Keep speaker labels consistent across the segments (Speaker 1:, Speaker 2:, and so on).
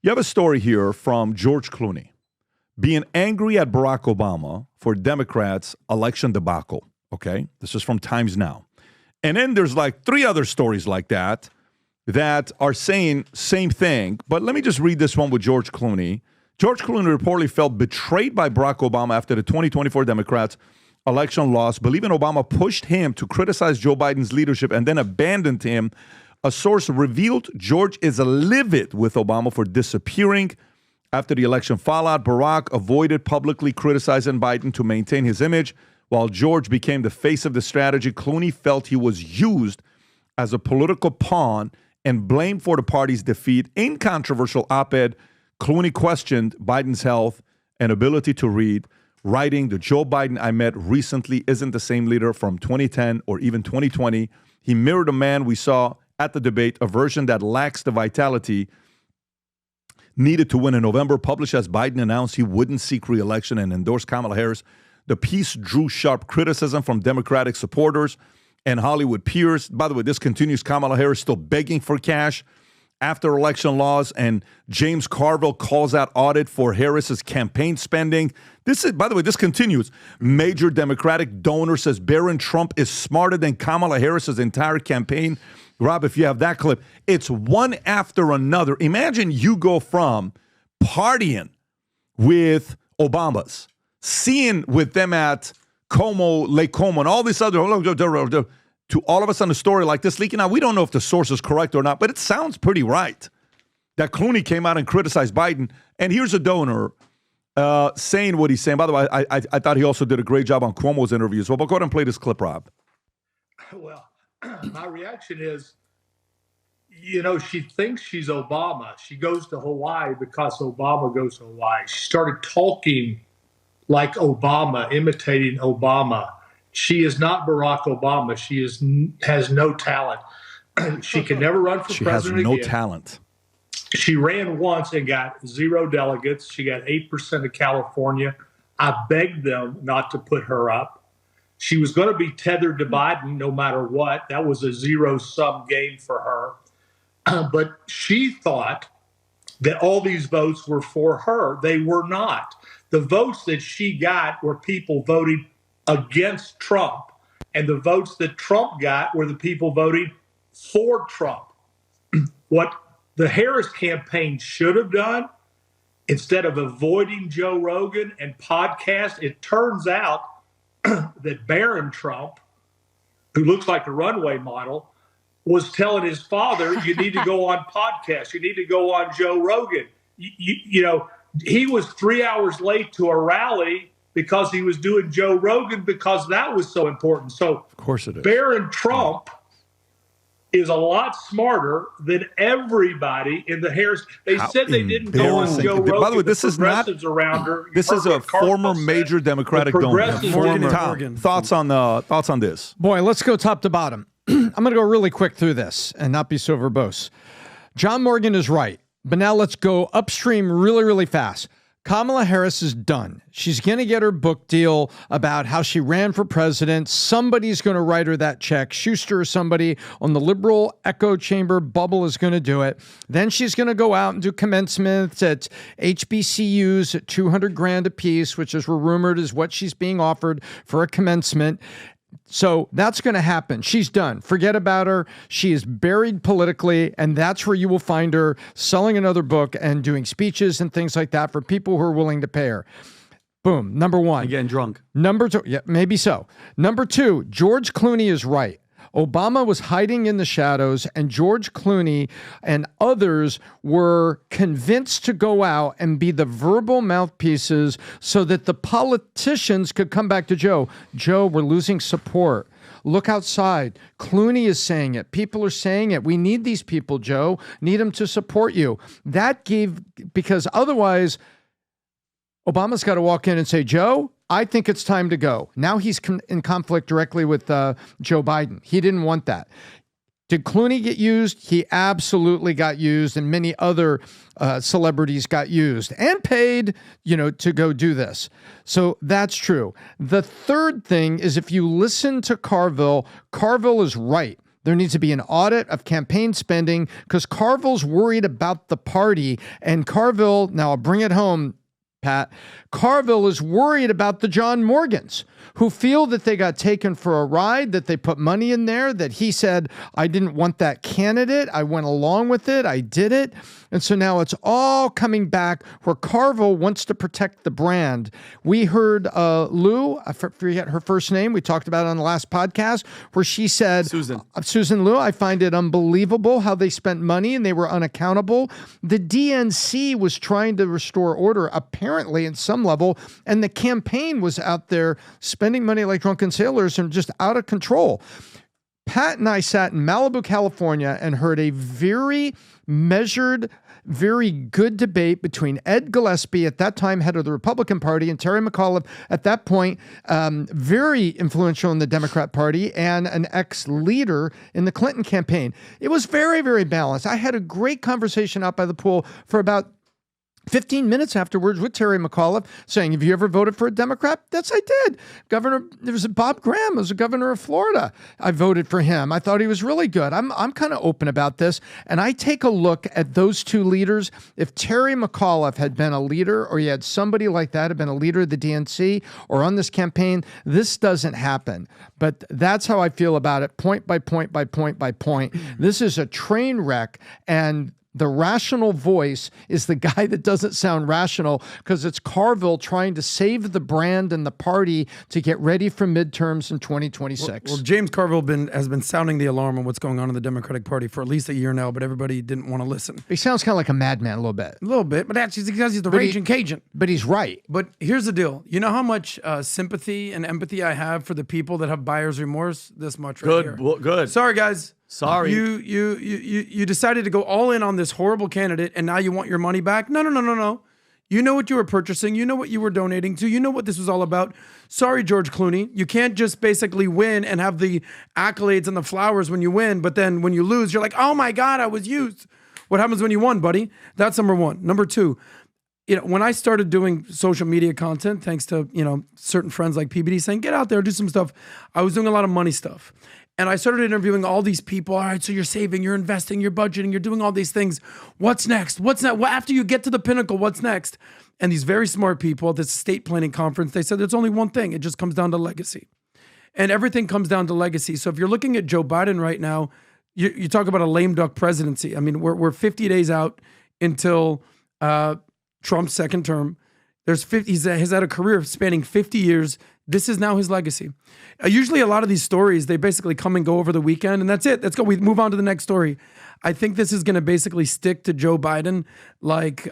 Speaker 1: You have a story here from George Clooney being angry at Barack Obama for Democrats' election debacle. Okay, this is from Times Now. And then there's like 3 other stories like that are saying same thing. But let me just read this one with George Clooney. George Clooney reportedly felt betrayed by Barack Obama after the 2024 Democrats' election loss, believing Obama pushed him to criticize Joe Biden's leadership and then abandoned him. A source revealed George is livid with Obama for disappearing. After the election fallout, Barack avoided publicly criticizing Biden to maintain his image. While George became the face of the strategy, Clooney felt he was used as a political pawn and blamed for the party's defeat. In controversial op-ed, Clooney questioned Biden's health and ability to read, writing, "The Joe Biden I met recently isn't the same leader from 2010 or even 2020. He mirrored a man we saw at the debate, a version that lacks the vitality needed to win in November." Published as Biden announced he wouldn't seek re-election and endorsed Kamala Harris, the piece drew sharp criticism from Democratic supporters and Hollywood peers. By the way, this continues. Kamala Harris still begging for cash after election loss, and James Carville calls out audit for Harris's campaign spending. By the way, this continues. Major Democratic donor says Barron Trump is smarter than Kamala Harris's entire campaign. Rob, if you have that clip, it's one after another. Imagine you go from partying with Obamas, seeing with them at Lake Como, and all this other, to all of a sudden a story like this leaking out. We don't know if the source is correct or not, but it sounds pretty right that Clooney came out and criticized Biden. And here's a donor saying what he's saying. By the way, I thought he also did a great job on Cuomo's interview as well. But go ahead and play this clip, Rob.
Speaker 2: Well, my reaction is, she thinks she's Obama. She goes to Hawaii because Obama goes to Hawaii. She started talking like Obama, imitating Obama. She is not Barack Obama. She has no talent. She can never run for president again. She has no talent. She ran once and got 0 delegates. She got 8% of California. I begged them not to put her up. She was going to be tethered to Biden no matter what. That was a zero-sum game for her. But she thought that all these votes were for her. They were not. The votes that she got were people voting against Trump, and the votes that Trump got were the people voting for Trump. What the Harris campaign should have done, instead of avoiding Joe Rogan and podcasts, it turns out that Barron Trump, who looks like a runway model, was telling his father, you need to go on podcasts, you need to go on Joe Rogan. He was 3 hours late to a rally because he was doing Joe Rogan because that was so important. So,
Speaker 1: of course it is.
Speaker 2: Barron Trump is a lot smarter than everybody in the Harris. They said they didn't go on Joe Rogan.
Speaker 1: By the way, this is not
Speaker 2: around her.
Speaker 1: This is a former major Democratic donor.
Speaker 3: Morgan.
Speaker 1: Thoughts on this?
Speaker 3: Boy, let's go top to bottom. I'm going to go really quick through this and not be so verbose. John Morgan is right, but now let's go upstream really, really fast. Kamala Harris is done. She's going to get her book deal about how she ran for president. Somebody's going to write her that check. Schuster or somebody on the liberal echo chamber bubble is going to do it. Then she's going to go out and do commencements at HBCUs at $200,000 a piece, which is rumored is what she's being offered for a commencement. So that's going to happen. She's done. Forget about her. She is buried politically, and that's where you will find her selling another book and doing speeches and things like that for people who are willing to pay her. Boom. Number one.
Speaker 4: And getting drunk.
Speaker 3: Number two. Yeah, maybe so. Number two, George Clooney is right. Obama was hiding in the shadows, and George Clooney and others were convinced to go out and be the verbal mouthpieces so that the politicians could come back to Joe. Joe, we're losing support. Look outside. Clooney is saying it. People are saying it. We need these people, Joe. Need them to support you. That gave, because otherwise, Obama's got to walk in and say, Joe, I think it's time to go. Now he's in conflict directly with Joe Biden. He didn't want that. Did Clooney get used? He absolutely got used, and many other celebrities got used and paid, to go do this. So that's true. The third thing is if you listen to Carville is right. There needs to be an audit of campaign spending because Carville's worried about the party. And Carville, now I'll bring it home, Pat, Carville is worried about the John Morgans who feel that they got taken for a ride, that they put money in there, that he said, I didn't want that candidate. I went along with it. I did it. And so now it's all coming back where Carville wants to protect the brand. We heard Lou, I forget her first name, we talked about it on the last podcast, where she said, Susan Liu, I find it unbelievable how they spent money and they were unaccountable. The DNC was trying to restore order, apparently, at some level, and the campaign was out there spending money like drunken sailors and just out of control. Pat and I sat in Malibu, California, and heard a very measured, very good debate between Ed Gillespie, at that time head of the Republican Party, and Terry McAuliffe, at that point very influential in the Democrat Party and an ex-leader in the Clinton campaign. It was very, very balanced. I had a great conversation out by the pool for about 15 minutes afterwards with Terry McAuliffe saying, have you ever voted for a Democrat? Yes, I did. There was Bob Graham, was the governor of Florida. I voted for him. I thought he was really good. I'm kind of open about this. And I take a look at those two leaders. If Terry McAuliffe had been a leader, or you had somebody like that had been a leader of the DNC or on this campaign, this doesn't happen. But that's how I feel about it, point by point by point by point. This is a train wreck, and the rational voice is the guy that doesn't sound rational because it's Carville trying to save the brand and the party to get ready for midterms in 2026.
Speaker 4: Well, James Carville has been sounding the alarm on what's going on in the Democratic Party for at least a year now, but everybody didn't want to listen.
Speaker 3: He sounds kind of like a madman a little bit.
Speaker 4: A little bit, but that's because he's the raging Cajun.
Speaker 3: But he's right.
Speaker 4: But here's the deal. You know how much sympathy and empathy I have for the people that have buyer's remorse? This much right here.
Speaker 5: Well, good.
Speaker 4: Sorry, guys.
Speaker 5: Sorry.
Speaker 4: You decided to go all in on this horrible candidate, and now you want your money back? No. You know what you were purchasing. You know what you were donating to. You know what this was all about. Sorry, George Clooney. You can't just basically win and have the accolades and the flowers when you win, but then when you lose, you're like, oh my God, I was used. What happens when you won, buddy? That's number one. Number two, when I started doing social media content, thanks to, certain friends like PBD saying, get out there, do some stuff, I was doing a lot of money stuff. And I started interviewing all these people. All right, so you're saving, you're investing, you're budgeting, you're doing all these things. What's next? What's next? Well, after you get to the pinnacle, what's next? And these very smart people at this estate planning conference, they said there's only one thing. It just comes down to legacy. And everything comes down to legacy. So if you're looking at Joe Biden right now, you talk about a lame duck presidency. I mean, we're 50 days out until Trump's second term. He's had a career spanning 50 years. This is now his legacy. Usually a lot of these stories, they basically come and go over the weekend, and that's it. Let's go. We move on to the next story. I think this is going to basically stick to Joe Biden like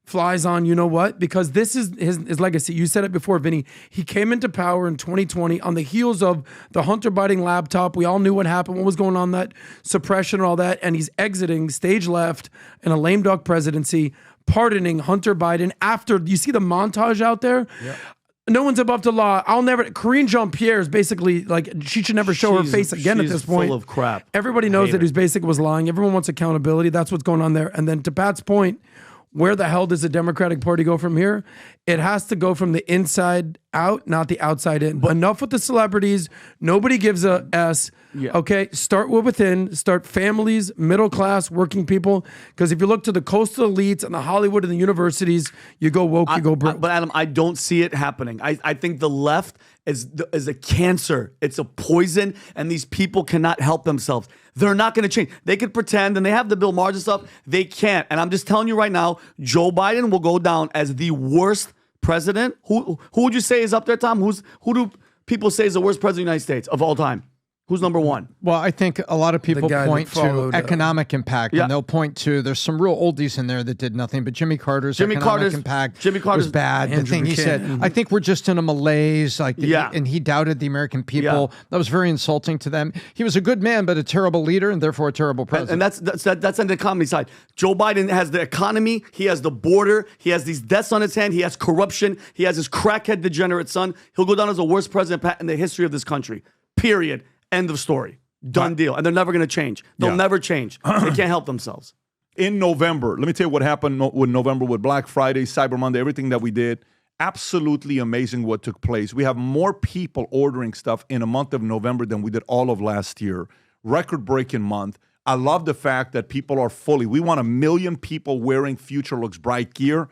Speaker 4: flies on you know what, because this is his legacy. You said it before, Vinny. He came into power in 2020 on the heels of the Hunter Biden laptop. We all knew what happened, what was going on, that suppression and all that, and he's exiting stage left in a lame duck presidency, pardoning Hunter Biden after, you see the montage out there? Yeah. No one's above the law. Karine Jean-Pierre is basically like, she should never show her face again at this point.
Speaker 5: Full of crap.
Speaker 4: Everybody knows that who's basically was lying. Everyone wants accountability. That's what's going on there. And then to Pat's point, where the hell does the Democratic Party go from here? It has to go from the inside out, not the outside in. But enough with the celebrities. Nobody gives a S. Yeah. Okay, start within. Start families, middle class, working people. Because if you look to the coastal elites and the Hollywood and the universities, you go woke, you go broke.
Speaker 5: But Adam, I don't see it happening. I think the left is a cancer. It's a poison, and these people cannot help themselves. They're not going to change. They could pretend, and they have the Bill Maher and stuff. They can't. And I'm just telling you right now, Joe Biden will go down as the worst president. Who would you say is up there, Tom? Who do people say is the worst president of the United States of all time? Who's number one?
Speaker 3: Well, I think a lot of people point to economic impact, and they'll point to, there's some real oldies in there that did nothing, but Jimmy Carter's economic impact was bad. The thing he said, I think we're just in a malaise, and he doubted the American people. Yeah. That was very insulting to them. He was a good man, but a terrible leader, and therefore a terrible president.
Speaker 5: And that's on the economy side. Joe Biden has the economy, he has the border, he has these deaths on his hand, he has corruption, he has his crackhead degenerate son. He'll go down as the worst president in the history of this country. Period. End of story. Done deal. And they're never going to change. They'll never change. They can't help themselves.
Speaker 1: In November, let me tell you what happened with November, with Black Friday, Cyber Monday, everything that we did. Absolutely amazing what took place. We have more people ordering stuff in a month of November than we did all of last year. record-breaking month. I love the fact that people are we want 1 million people wearing Future Looks Bright gear.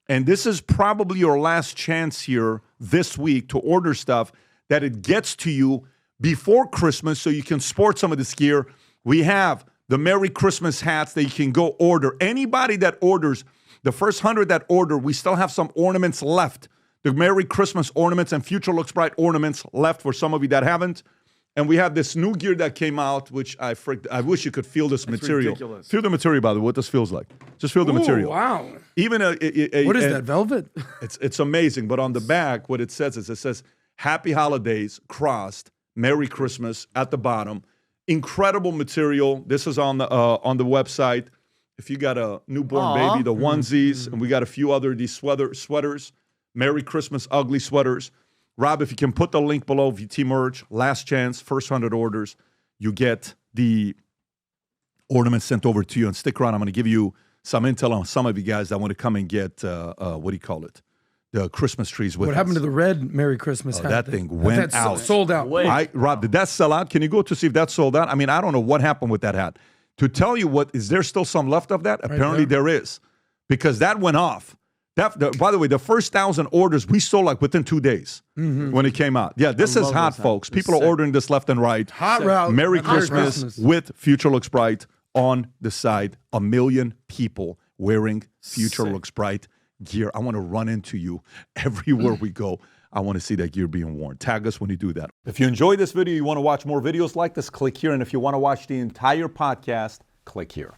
Speaker 1: And this is probably your last chance here this week to order stuff that it gets to you before Christmas so you can sport some of this gear. We have the Merry Christmas hats that you can go order. Anybody that orders, the first 100 that order, we still have some ornaments left. The Merry Christmas ornaments and Future Looks Bright ornaments left for some of you that haven't. And we have this new gear that came out, which I wish you could feel this material.
Speaker 5: Ridiculous.
Speaker 1: Feel the material, by the way, what this feels like. Just feel the material.
Speaker 4: Wow.
Speaker 1: Even
Speaker 4: What is that, velvet?
Speaker 1: It's amazing. But on the back, what it says is it says, Happy Holidays, crossed, Merry Christmas at the bottom. Incredible material. This is on the website. If you got a newborn baby, the onesies, and we got a few other these sweaters, Merry Christmas ugly sweaters. Rob, if you can put the link below, VT Merch, last chance, first 100 orders, you get the ornaments sent over to you. And stick around, I'm going to give you some intel on some of you guys that want to come and get, what do you call it? The Christmas trees with
Speaker 4: What happened to the red Merry Christmas hat?
Speaker 1: that thing went out.
Speaker 4: Sold out.
Speaker 1: Rob, did that sell out? Can you go to see if that sold out? I mean, I don't know what happened with that hat. To tell you what, is there still some left of that? Apparently there is. Because that went off. By the way, the first 1,000 orders, we sold like within 2 days when it came out. Yeah, this is hot, folks. People are ordering this left and right.
Speaker 4: Hot route.
Speaker 1: Merry Christmas with Future Looks Bright on the side. 1 million people wearing Future Looks Bright gear. I want to run into you everywhere we go. I want to see that gear being worn. Tag us when you do that. If you enjoyed this video, you want to watch more videos like this, click here. And if you want to watch the entire podcast, click here.